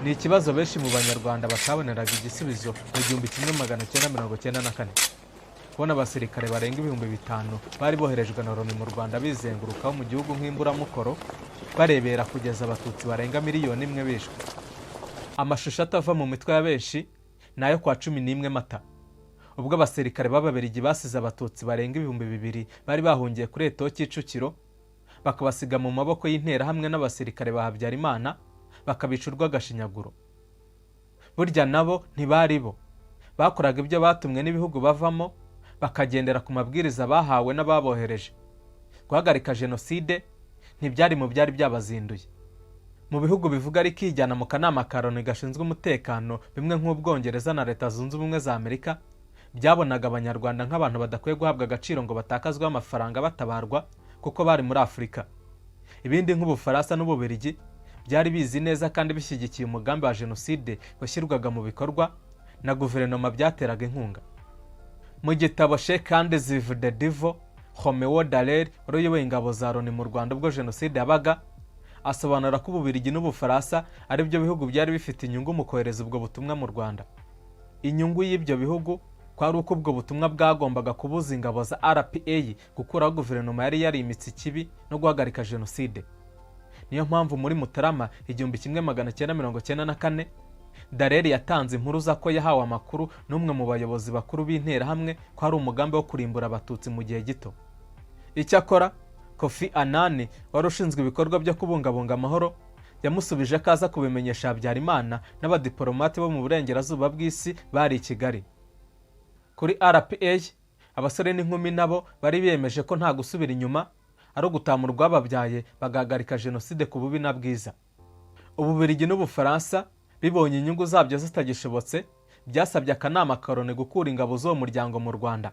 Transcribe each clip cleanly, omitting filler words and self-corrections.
ni ikibazo benshi mu banyarwanda bataboneraga igisubizo mu 1994. Kubona abasirikare barenga 5,000 bari boherejwe na Loni mu Rwanda bizengurukaho mu gihugu nk'imburamukoro barebera kugeza abatutsi barenga 1,000,000 bishwe. Amashusho atava mu mitwe ya benshi nayo kwa 11 Mata, ubwo abasirikare b'Ababirigi basize abatutsi barenga 2,000 bari bahungiye kuri Eto Kicukiro, bakabasiga mu maboko y'intera hamwe n'abasirikare ba Habyarimana, bakabicurwa agashinyaguro. Burya nabo ntibari bo, bakoraga ibyo batumwe n'ibihugu bavamo, bakagendera ku mabwiriza bahawe n'ababohereje. Guhagarika jenoside ntibyari mu byari byabazinduye. Mu bihugu bivuga ari kijyana mu kanama ka Loni gashinzwe umutekano, bimwe nk'Ubwongereza na Leta Zunze Ubumwe za Amerika, byabonaga abanyarwanda nk'abantu badakwiye guhabwa agaciro ngo batakazwe amafaranga batabarwa kuko bari muri Afurika. Ibindi nk'Ubufaransa n'Ububirigi byari bizi neza kandi bishyigikiye umugambi wa jenoside washyirwaga mu bikorwa na guverinoma byateraga inkunga. Mu gitabo Sheikh Andes de Divo, Romeo Dallaire uyoboye ingabo za Loni mu Rwanda ubwo jenoside yabaga, asobanura ko Ububirigi n'Ubufaransa ari byo bihugu byari bifite inyungu mu kohereza ubwo butumwa mu Rwanda. Inyungu y'ibyo bihugu kwari uko ubwo butumwa bwagombaga kubuza ingabo za RPA gukuraho guverinoma yari yarimitse ikibi no guhagarika jenoside. Niyo mpamvu muri Mutarama 1994 Dallaire yatanze impuruza ko yahawe amakuru n'umwe mu bayobozi bakuru b'intera hamwe ko ari umugambi wo kurimbura abatutsi mu gihe gito. Icyakora Kofi Annan wari ushinzwe ibikorwa byo kubungabunga amahoro yamusubije akaza kubimenyesha Habyarimana n'abadiplomate bo mu burengerazuba bw'isi bari i Kigali. Kuri RPA abasore n'inkumi nabo bari biyemeje ko nta gusubira inyuma, ari ugutamura urwababyaye bagahagarika jenoside ku bubi na bwiza. Ububirigi n'Ubufaransa bibonye inyungu zabyo zitagishobotse, byasabye akanama ka Loni gukura ingabo z'uwo muryango mu Rwanda.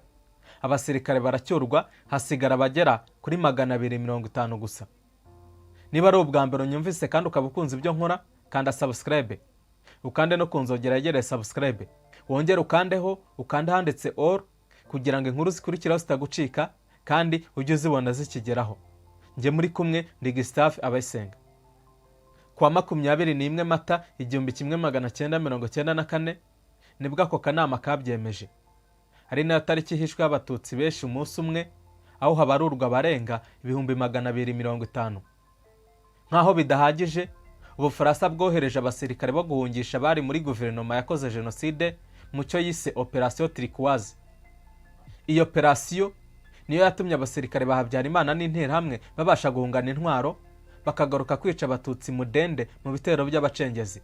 Abasirikare baracyurwa, hasigara abagera kuri 250 gusa. Niba ari ubwa mbere unyumvise kandi ukaba ukunze ibyo nkora, kanda subscribe, ukande no kunzogera yegereye subscribe, wongere ukandeho, ukande handitse all kugira ngo inkuru zikurikiraho zitagucika kandi ujye uzibona zikigeraho. Nge muri kumwe ndi Gustave Abayisenga. Kwa 21 Mata 1994 nibwo ako kanama kabyemeje. Hari nayo tariki hishwe y'abatutsi benshi umunsi umwe, aho habarurwa abarenga 250. Nkaho bidahagije, Ubufaransa bwohereje abasirikare bo guhungisha bari muri guverinoma yakoze jenoside mu cyo yise Operation Turquoise. Iyo operation niyo yatumye abasirikare ba Habyarimana n'intera hamwe babasha guhungana intwaro, bakagaruka kwica abatutsi mudende mu bitero by'abacengezi.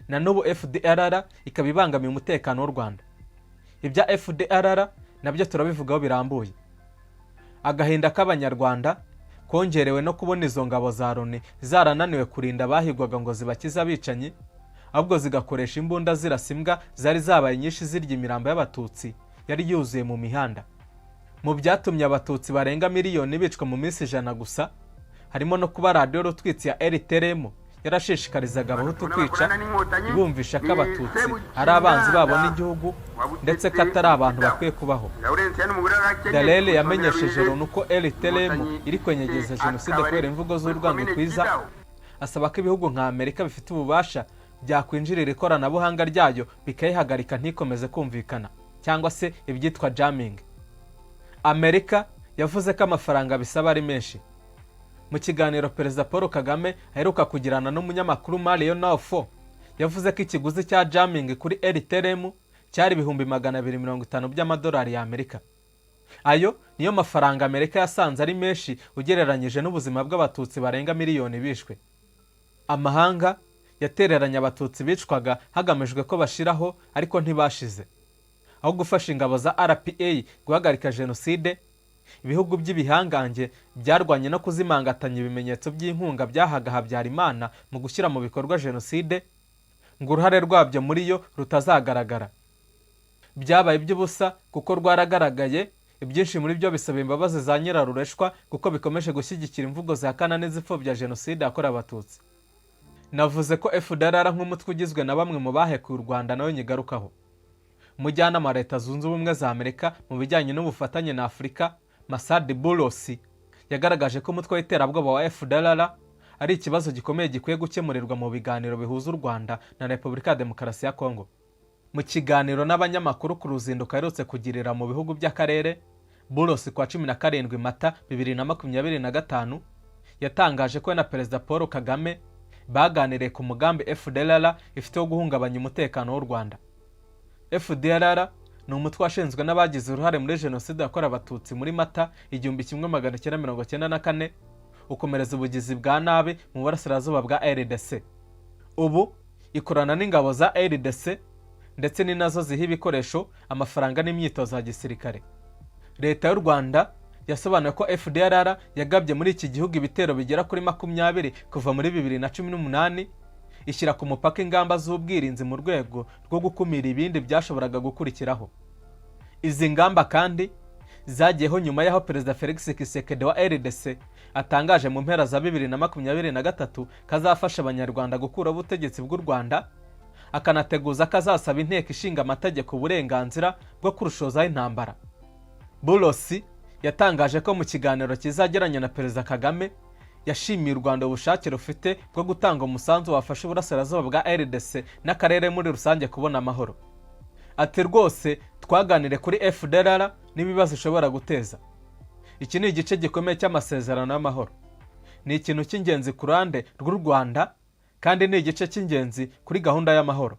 Na n'ubu FDLR ikaba ibangamiye umutekano w'u Rwanda. Ibya FDLR nabyo turabivugaho birambuye. Agahinda k'abanyarwanda kongerewe no kubona izo ngabo za Loni zarananiwe kurinda bahigwaga ngo zibakiza abicanyi, ahubwo zigakoresha imbunda zirasimbwa zari zabaye nyinshi zirya imirambo y'abatutsi yari yuzuye mu mihanda. Mu byatumye abatutsi barenga 1,000,000 bicwa mu minsi 100 gusa, harimo no kuba radiyo Rutwitsi ya RTLM yarashishikarizaga abahutu kwica, ibumvisha ko abatutsi ari abanzi babo n'igihugu ndetse ko atari abantu bakwiye kubaho. Dallaire yamenyesheje Loni uko RTLM iri kwenyegeza jenoside kubera imvugo z'urwango rwiza, asaba ko ibihugu nka Amerika bifite ububasha byakwinjirira ikoranabuhanga ryayo bikayihagarika ntikomeze kumvikana, cyangwa se ibyitwa jamming. Amerika yavuze ko amafaranga bisaba ari menshi. Mu kiganiro Perezida Paul Kagame aheruka kugirana n'umunyamakuru Mario Naofo, yavuze ko ikiguzi cya jamming kuri RTLM cyari 250 by'amadolari ya Amerika. Ayo niyo mafaranga Amerika yasanze ari menshi ugereranyije n'ubuzima bw'abatutsi barenga 1,000,000 bishwe. Amahanga yatereranya abatutsi bicwaga hagamijwe ko bashiraho ariko ntibashize. Aho gufasha ingabo za RPA guhagarika jenoside, ibihugu by'ibihangange byarwanye no kuzimangatanya ibimenyetso by'inkunga byahaga Habyarimana mu gushyira mu bikorwa jenoside, ngo uruhare rwabyo muri yo rutazagaragara. Byabaye iby'ubusa kuko rwaragaragaye, ibyinshi muri byo bisaba imbabazi za nyirarureshwa kuko bikomeje gushyigikira imvugo zihakana n'izipfobya jenoside yakorewe abatutsi. Navuze ko FDLR nk'umutwe ugizwe na bamwe mu bahekuye u Rwanda nawe nyigarukaho. Umujyanama wa Leta Zunze Ubumwe za Amerika mu bijyanye n'ubufatanye na Afurika, Masad Boulos, yagaragaje ko umutwe w'iterabwoba wa FDLR ari ikibazo gikomeye gikwiye gukemurirwa mu biganiro bihuza u Rwanda na Repubulika ya Demokarasi ya Kongo. Mu kiganiro n'abanyamakuru ku ruzinduko aherutse kugirira mu bihugu by'akarere, Bulos kwa 17 Mata 2025 yatangaje ko na Perezida Paul Kagame baganiriye ku mugambi FDLR ifite wo guhungabanya umutekano w'u Rwanda. FDLR ni umutwe washinzwe n'abagize uruhare muri jenoside yakorewe abatutsi muri Mata 1994 ukomereza ubugizi bwa nabi mu burasirazuba bwa RDC. Ubu ikorana n'ingabo za RDC ndetse ni nazo ziha ibikoresho, amafaranga n'imyitozo ya gisirikare. Leta y'u Rwanda yasobanuye ko FDLR yagabye muri iki gihugu ibitero bigera kuri 20 kuva muri 2018, ishyira ku mupaka ingamba z'ubwirinzi mu rwego rwo gukumira ibindi byashoboraga gukurikiraho. Izi ngamba kandi zagiyeho nyuma y'aho Perezida Felix Tshisekedi wa RDC atangaje mu mpera za 2023 kazafasha abanyarwanda gukura ubutegetsi bw'u Rwanda, akanateguza kazasaba inteko ishinga amategeko uburenganzira bwo kurushozaho intambara. Bulos yatangaje ko mu kiganiro kizageranya na Perezida Kagame yashimiye u Rwanda ubushake rufite bwo gutanga umusanzu wafasha uburasirazuba bwa RDC n'akarere muri rusange kubona amahoro. Ati rwose twaganire kuri FDLR n'ibibazo ishobora guteza. Iki ni igice gikomeye cy'amasezerano y'amahoro. Ni ikintu cy'ingenzi ku ruhande rw'u Rwanda kandi ni igice cy'ingenzi kuri gahunda y'amahoro.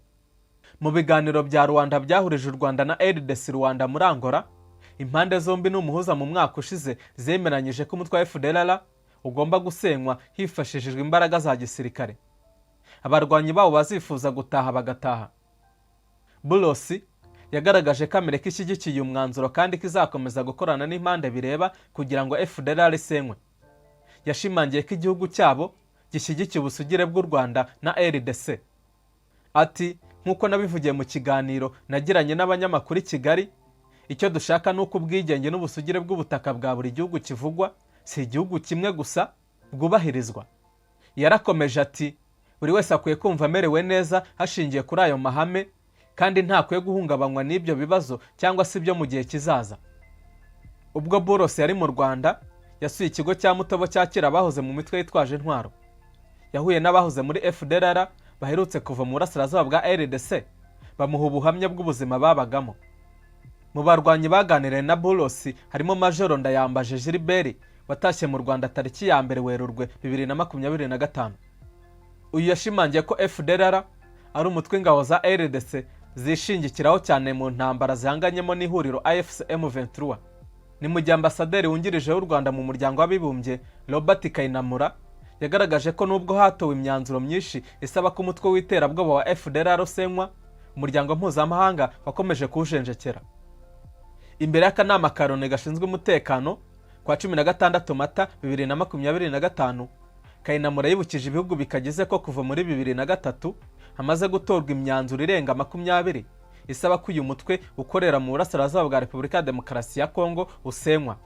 Mu biganiro bya Rwanda byahurije u Rwanda na RDC Rwanda muri Angola, impande zombi n'umuhuza mu mwaka ushize zemeranyije ko umutwe wa FDLR ugomba gusenywa hifashishijwe imbaraga za gisirikare. Abarwanyi bawo bazifuza gutaha bagataha. Bulos yagaragaje ko Amerika ishyigikiye umwanzuro kandi kizakomeza gukorana n'impande bireba kugira ngo FDLR isenywe. Yashimangiye ko igihugu cyabo gishyigikiye ubusugire bw'u Rwanda na RDC. Ati nk'uko nabivugiye mu kiganiro nagiranye n'abanyamakuru i Kigali, icyo dushaka ni uko ubwigenge n'ubusugire bw'ubutaka bwa buri gihugu kivugwa, si igihugu kimwe gusa, bwubahirizwa. Yarakomeje ati buri wese akwiye kumva amerewe neza hashingiye kuri ayo mahame kandi ntakwiye guhungabanywa n'ibyo bibazo cyangwa se ibyo mu gihe kizaza. Ubwo Bulos yari mu Rwanda, yasuye ikigo cya Mutobo cyakira abahoze mu mitwe yitwaje intwaro. Yahuye n'abahoze muri FDLR baherutse kuva mu burasirazuba bwa RDC, bamuha ubuhamya bw'ubuzima babagamo. Mu barwanyi baganiriye na Bulos harimo Majoro Ndayambaje Gilbert watashye mu Rwanda tariki ya 1 Werurwe 2025. Uyu yashimangiye ko FDLR ari umutwe ingabo za RDC zishingikiraho cyane mu ntambara zihanganyemo n'ihuriro AFC M23. Ni mu gihe ambasaderi wungirije w'u Rwanda mu muryango w'abibumbye Robert Kayinamura yagaragaje ko nubwo hatowe imyanzuro myinshi isaba ko umutwe w'iterabwoba wa FDLR usenywa, umuryango mpuzamahanga wakomeje kuwujenjekera. Imbere y'akanama ka Loni gashinzwe umutekano kwa 16 Mata 2025, Kayinamura yibukije ibihugu bikagize ko kuva muri 2003 hamaze gutorwa imyanzuro irenga 20 isaba ko uyu mutwe ukorera mu burasirazuba bwa Repubulika ya Demokarasi ya Kongo usenywa.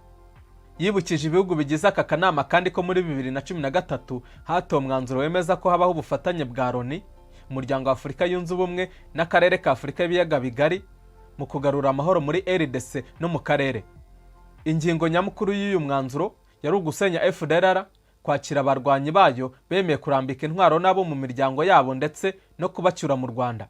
Yibukije ibihugu bigize aka kanama kandi ko muri 2013 hatowe umwanzuro wemeza ko habaho ubufatanye bwa Loni, umuryango wa Afurika yunze ubumwe n'akarere ka Afurika y'ibiyaga bigari mu kugarura amahoro muri RDC no mu karere. Ingingo nyamukuru y'uyu mwanzuro yari ugusenya FDLR, kwakira abarwanyi bayo bemeye kurambika intwaro nabo mu miryango yabo ndetse no kubacyura mu Rwanda.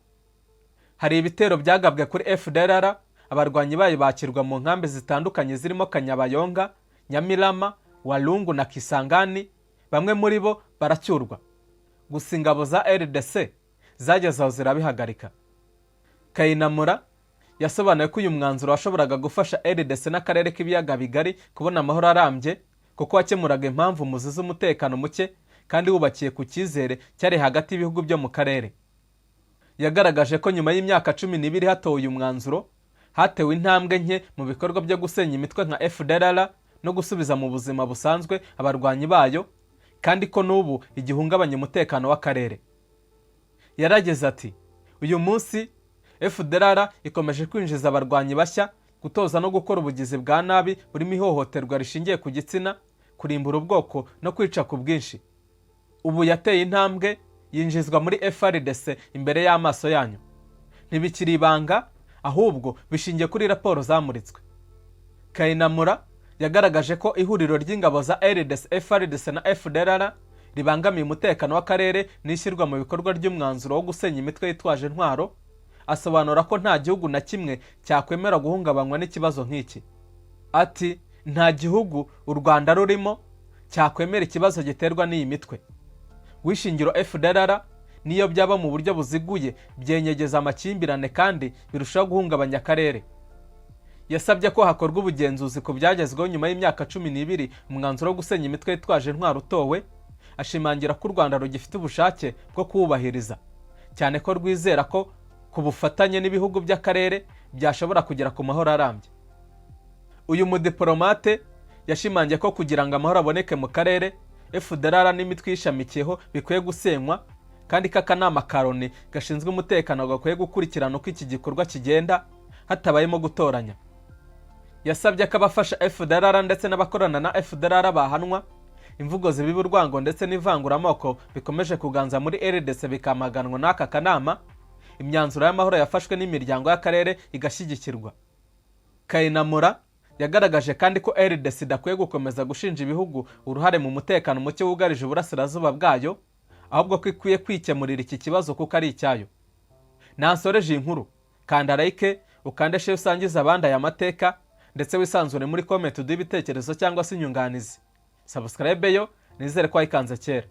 Hari ibitero byagabwe kuri FDLR, abarwanyi bayo bakirwa mu nkambi zitandukanye zirimo Kanyabayonga, Nyamirama, Walungu na Kisangani, bamwe muri bo baracyurwa. Gusa ingabo za RDC zageze aho zirabihagarika. Kayinamura yasobanuye ko uyu mwanzuro washoboraga gufasha RDC n'akarere k'ibiyaga bigari kubona amahoro arambye kuko wakemuraga impamvu muzi z'umutekano muke kandi wubakiye ku cyizere cyari hagati y'ibihugu byo mu karere. Yagaragaje ko nyuma y'imyaka 12 hatowe uyu mwanzuro, hatewe intambwe nke mu bikorwa byo gusenya imitwe nka FDLR no gusubiza mu buzima busanzwe abarwanyi bayo, kandi ko n'ubu igihungabanya umutekano w'akarere. Yarageze ati uyu munsi FDLR ikomeje kwinjiza abarwanyi bashya, gutoza no gukora ubugizi bwa nabi burimo ihohoterwa rishingiye ku gitsina, kurimbura ubwoko no kwica ku bwinshi. Ubu yateye intambwe yinjizwa muri FRDC imbere y'amaso yanyu. Ntibikiri ibanga, ahubwo bishingiye kuri raporo zamuritswe. Kayinamura yagaragaje ko ihuriro ry'ingabo za RDC, FRDC na FDLR ribangamiye umutekano w'akarere n'ishyirwa mu bikorwa ry'umwanzuro wo gusenya imitwe yitwaje intwaro, asobanura ko nta gihugu na kimwe cyakwemera guhungabanywa n'ikibazo nk'iki. Ati nta gihugu u Rwanda rurimo cyakwemera ikibazo giterwa n'iyi mitwe. Wishingiro FDLR niyo byaba mu buryo buziguye byenyegeza amakimbirane kandi birushaho guhungabanya akarere. Yasabye ko hakorwa ubugenzuzi ku byagezweho nyuma y'imyaka 12 umwanzuro wo gusenya imitwe yitwaje intwaro utowe, ashimangira ko u Rwanda rugifite ubushake bwo kuwubahiriza, cyane ko rwizera ko ku bufatanye n'ibihugu by'akarere byashobora kugera ku mahoro arambye. Uyu mudiplomate yashimangiye ko kugira ngo amahoro aboneke mu karere, FDLR n'imitwe yishamikiyeho bikwiye gusenywa, kandi ko akanama ka Loni gashinzwe umutekano gakwiye gukurikirana uko iki gikorwa kigenda hatabayemo gutoranya. Yasabye ko abafasha FDLR ndetse n'abakorana na FDLR bahanwa, imvugo zibiba urwango ndetse n'ivanguramoko bikomeje kuganza muri RDC bikamaganwa n'aka kanama, imyanzuro y'amahoro yafashwe n'imiryango y'akarere igashyigikirwa. Kayinamura yagaragaje kandi ko RDC idakwiye gukomeza gushinja ibihugu uruhare mu mutekano muke wugarije uburasirazuba bwayo, ahubwo ko ikwiye kwikemurira iki kibazo kuko ari icyayo. Nansoreje inkuru, kanda like, ukande share usangiza abandi aya mateka, ndetse wisanzure muri comment uduhe ibitekerezo cyangwa se inyunganizi. Subscribe yo, nizere ko wayikanze kera.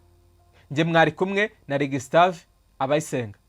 Njye mwari kumwe na Gustave Abayisenga.